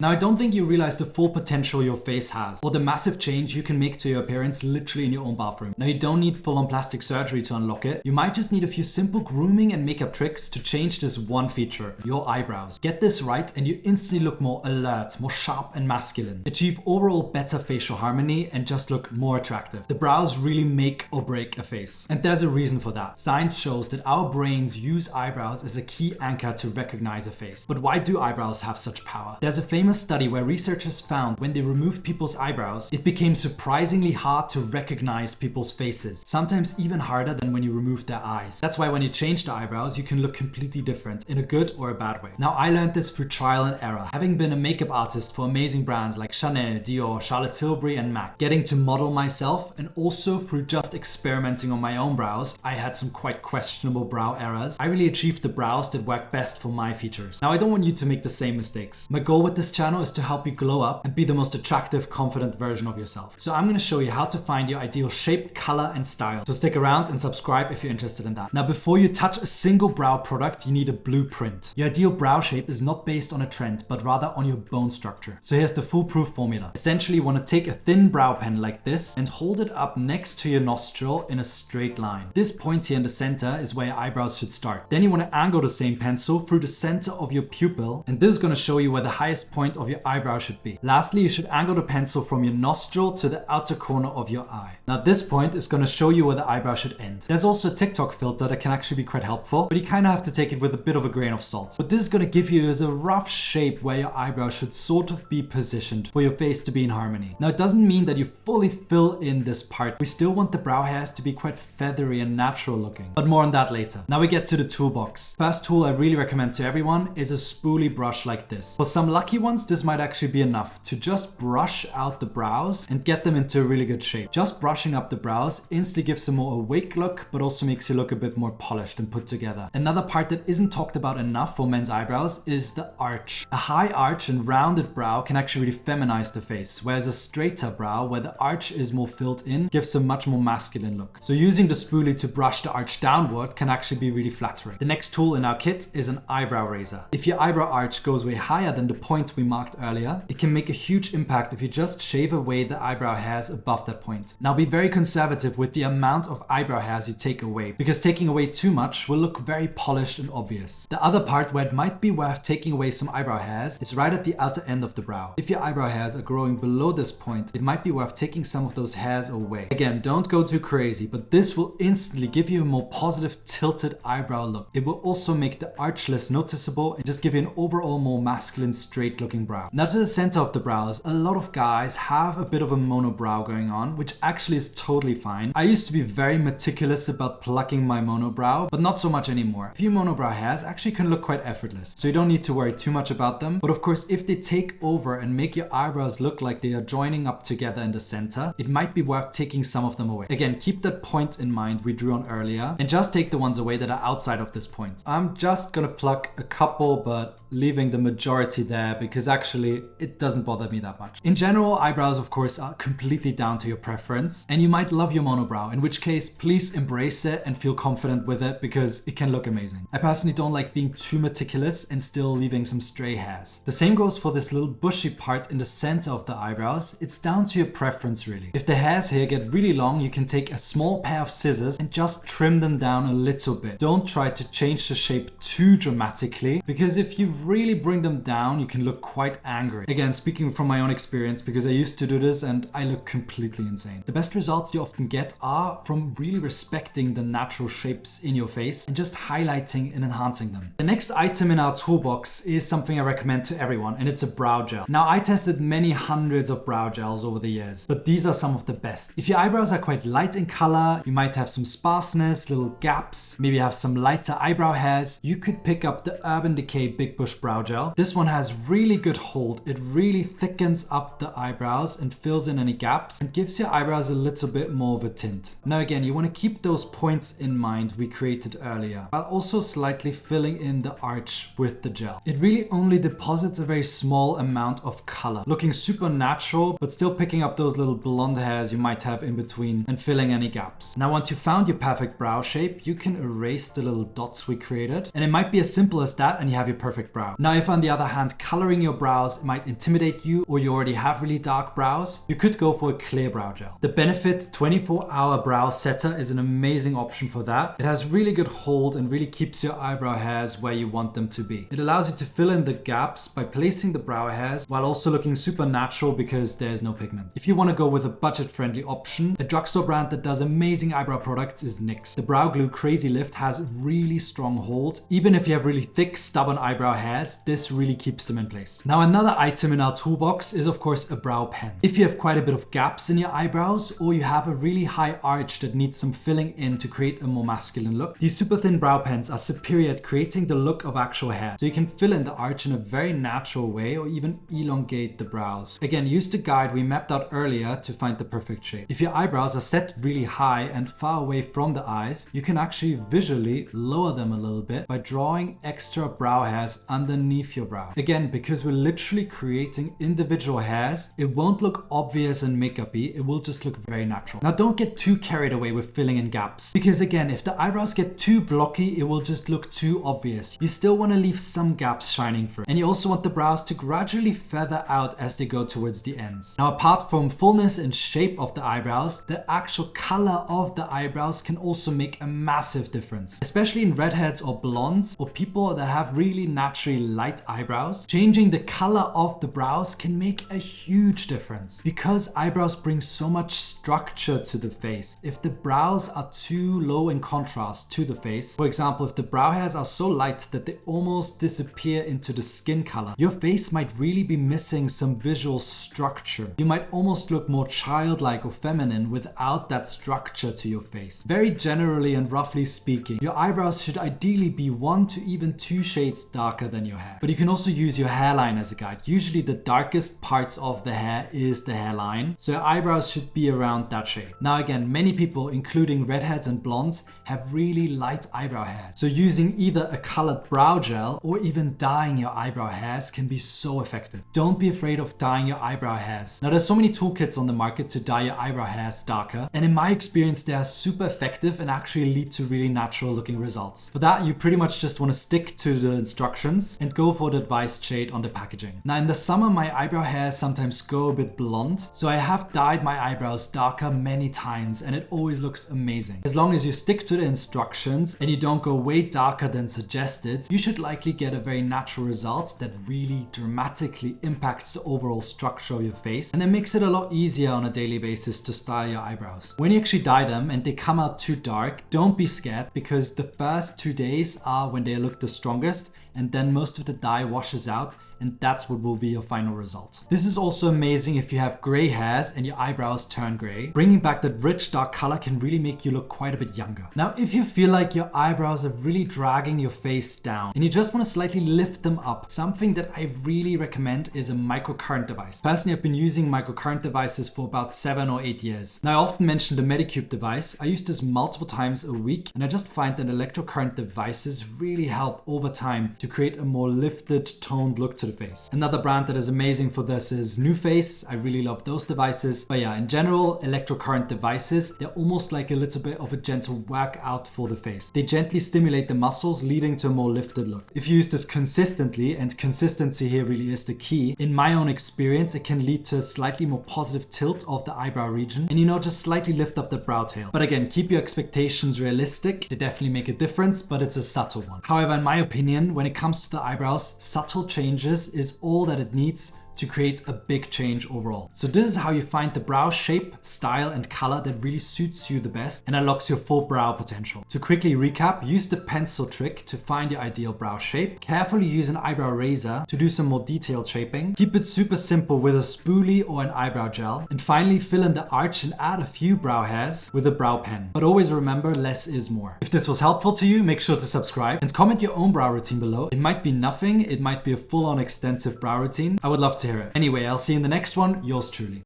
Now, I don't think you realize the full potential your face has, or the massive change you can make to your appearance literally in your own bathroom. Now, you don't need full-on plastic surgery to unlock it. You might just need a few simple grooming and makeup tricks to change this one feature, your eyebrows. Get this right and you instantly look more alert, more sharp and masculine. Achieve overall better facial harmony and just look more attractive. The brows really make or break a face. And there's a reason for that. Science shows that our brains use eyebrows as a key anchor to recognize a face. But why do eyebrows have such power? There's a famous study where researchers found when they removed people's eyebrows, it became surprisingly hard to recognize people's faces. Sometimes even harder than when you removed their eyes. That's why when you change the eyebrows, you can look completely different in a good or a bad way. Now, I learned this through trial and error, having been a makeup artist for amazing brands like Chanel, Dior, Charlotte Tilbury and MAC. Getting to model myself and also through just experimenting on my own brows, I had some quite questionable brow errors. I really achieved the brows that work best for my features. Now, I don't want you to make the same mistakes. My goal with this channel is to help you glow up and be the most attractive, confident version of yourself. So I'm going to show you how to find your ideal shape, color and style. So stick around and subscribe if you're interested in that. Now, before you touch a single brow product, you need a blueprint. Your ideal brow shape is not based on a trend, but rather on your bone structure. So here's the foolproof formula. Essentially, you want to take a thin brow pen like this and hold it up next to your nostril in a straight line. This point here in the center is where your eyebrows should start. Then you want to angle the same pencil through the center of your pupil, and this is going to show you where the highest point of your eyebrow should be. Lastly, you should angle the pencil from your nostril to the outer corner of your eye. Now, this point is going to show you where the eyebrow should end. There's also a TikTok filter that can actually be quite helpful, but you kind of have to take it with a bit of a grain of salt. What this is going to give you is a rough shape where your eyebrow should sort of be positioned for your face to be in harmony. Now, it doesn't mean that you fully fill in this part. We still want the brow hairs to be quite feathery and natural looking, but more on that later. Now we get to the toolbox. First tool I really recommend to everyone is a spoolie brush like this. For some lucky ones, this might actually be enough to just brush out the brows and get them into a really good shape. Just brushing up the brows instantly gives a more awake look, but also makes you look a bit more polished and put together. Another part that isn't talked about enough for men's eyebrows is the arch. A high arch and rounded brow can actually really feminize the face, whereas a straighter brow where the arch is more filled in gives a much more masculine look. So using the spoolie to brush the arch downward can actually be really flattering. The next tool in our kit is an eyebrow razor. If your eyebrow arch goes way higher than the point we marked earlier, it can make a huge impact if you just shave away the eyebrow hairs above that point. Now be very conservative with the amount of eyebrow hairs you take away, because taking away too much will look very polished and obvious. The other part where it might be worth taking away some eyebrow hairs is right at the outer end of the brow. If your eyebrow hairs are growing below this point, it might be worth taking some of those hairs away. Again, don't go too crazy, but this will instantly give you a more positive tilted eyebrow look. It will also make the arch less noticeable and just give you an overall more masculine, straight looking brow. Now to the center of the brows, a lot of guys have a bit of a monobrow going on, which actually is totally fine. I used to be very meticulous about plucking my monobrow, but not so much anymore. A few monobrow hairs actually can look quite effortless, so you don't need to worry too much about them. But of course, if they take over and make your eyebrows look like they are joining up together in the center, it might be worth taking some of them away. Again, keep that point in mind we drew on earlier, and just take the ones away that are outside of this point. I'm just gonna pluck a couple, but leaving the majority there because actually it doesn't bother me that much. In general, eyebrows of course are completely down to your preference, and you might love your monobrow, in which case please embrace it and feel confident with it because it can look amazing. I personally don't like being too meticulous and still leaving some stray hairs. The same goes for this little bushy part in the center of the eyebrows. It's down to your preference really. If the hairs here get really long, you can take a small pair of scissors and just trim them down a little bit. Don't try to change the shape too dramatically, because if you really bring them down, you can look quite angry. Again, speaking from my own experience, because I used to do this and I look completely insane. The best results you often get are from really respecting the natural shapes in your face and just highlighting and enhancing them. The next item in our toolbox is something I recommend to everyone, and it's a brow gel. Now, I tested many hundreds of brow gels over the years, but these are some of the best. If your eyebrows are quite light in color, you might have some sparseness, little gaps, maybe have some lighter eyebrow hairs, you could pick up the Urban Decay Big Bush Brow Gel. This one has really good hold. It really thickens up the eyebrows and fills in any gaps and gives your eyebrows a little bit more of a tint. Now again, you want to keep those points in mind we created earlier, while also slightly filling in the arch with the gel. It really only deposits a very small amount of color, looking super natural, but still picking up those little blonde hairs you might have in between and filling any gaps. Now, once you found your perfect brow shape, you can erase the little dots we created, and it might be as simple as that and you have your perfect brow brow. Now, if on the other hand, coloring your brows might intimidate you or you already have really dark brows, you could go for a clear brow gel. The Benefit 24-hour brow setter is an amazing option for that. It has really good hold and really keeps your eyebrow hairs where you want them to be. It allows you to fill in the gaps by placing the brow hairs while also looking super natural because there's no pigment. If you want to go with a budget-friendly option, a drugstore brand that does amazing eyebrow products is NYX. The Brow Glue Crazy Lift has really strong hold. Even if you have really thick, stubborn eyebrow hairs, this really keeps them in place. Now, another item in our toolbox is of course a brow pen. If you have quite a bit of gaps in your eyebrows or you have a really high arch that needs some filling in to create a more masculine look, these super thin brow pens are superior at creating the look of actual hair. So you can fill in the arch in a very natural way or even elongate the brows. Again, use the guide we mapped out earlier to find the perfect shape. If your eyebrows are set really high and far away from the eyes, you can actually visually lower them a little bit by drawing extra brow hairs underneath your brow. Again, because we're literally creating individual hairs, it won't look obvious and makeup-y, it will just look very natural. Now, don't get too carried away with filling in gaps, because again, if the eyebrows get too blocky, it will just look too obvious. You still want to leave some gaps shining through. And you also want the brows to gradually feather out as they go towards the ends. Now, apart from fullness and shape of the eyebrows, the actual color of the eyebrows can also make a massive difference, especially in redheads or blondes or people that have really naturally light eyebrows. Changing the color of the brows can make a huge difference because eyebrows bring so much structure to the face. If the brows are too low in contrast to the face, for example, if the brow hairs are so light that they almost disappear into the skin color, your face might really be missing some visual structure. You might almost look more childlike or feminine without that structure to your face. Very generally and roughly speaking, your eyebrows should ideally be 1 to even 2 shades darker than your hair. But you can also use your hairline as a guide. Usually the darkest parts of the hair is the hairline, so your eyebrows should be around that shade. Now again, many people, including redheads and blondes, have really light eyebrow hairs. So using either a colored brow gel or even dyeing your eyebrow hairs can be so effective. Don't be afraid of dyeing your eyebrow hairs. Now, there's so many toolkits on the market to dye your eyebrow hairs darker, and in my experience, they are super effective and actually lead to really natural looking results. For that, you pretty much just want to stick to the instructions and go for the advised shade on the packaging. Now, in the summer, my eyebrow hairs sometimes go a bit blonde, so I have dyed my eyebrows darker many times and it always looks amazing. As long as you stick to the instructions and you don't go way darker than suggested, you should likely get a very natural result that really dramatically impacts the overall structure of your face, and it makes it a lot easier on a daily basis to style your eyebrows. When you actually dye them and they come out too dark, don't be scared because the first 2 days are when they look the strongest, and then most of the dye washes out, and that's what will be your final result. This is also amazing if you have gray hairs and your eyebrows turn gray. Bringing back that rich dark color can really make you look quite a bit younger. Now, if you feel like your eyebrows are really dragging your face down and you just want to slightly lift them up, something that I really recommend is a microcurrent device. Personally, I've been using microcurrent devices for about 7 or 8 years. Now, I often mention the Medicube device. I use this multiple times a week, and I just find that electrocurrent devices really help over time to create a more lifted, toned look to the face. Another brand that is amazing for this is NuFace. I really love those devices. But yeah, in general, electrocurrent devices, they're almost like a little bit of a gentle workout for the face. They gently stimulate the muscles, leading to a more lifted look. If you use this consistently, and consistency here really is the key, in my own experience, it can lead to a slightly more positive tilt of the eyebrow region, and just slightly lift up the brow tail. But again, keep your expectations realistic. They definitely make a difference, but it's a subtle one. However, in my opinion, when it comes to the eyebrows, subtle changes is all that it needs to create a big change overall. So this is how you find the brow shape, style, and color that really suits you the best and unlocks your full brow potential. To quickly recap, use the pencil trick to find your ideal brow shape. Carefully use an eyebrow razor to do some more detailed shaping. Keep it super simple with a spoolie or an eyebrow gel. And finally, fill in the arch and add a few brow hairs with a brow pen. But always remember, less is more. If this was helpful to you, make sure to subscribe and comment your own brow routine below. It might be nothing, it might be a full-on extensive brow routine. I would love to hear it. Anyway, I'll see you in the next one. Yours truly.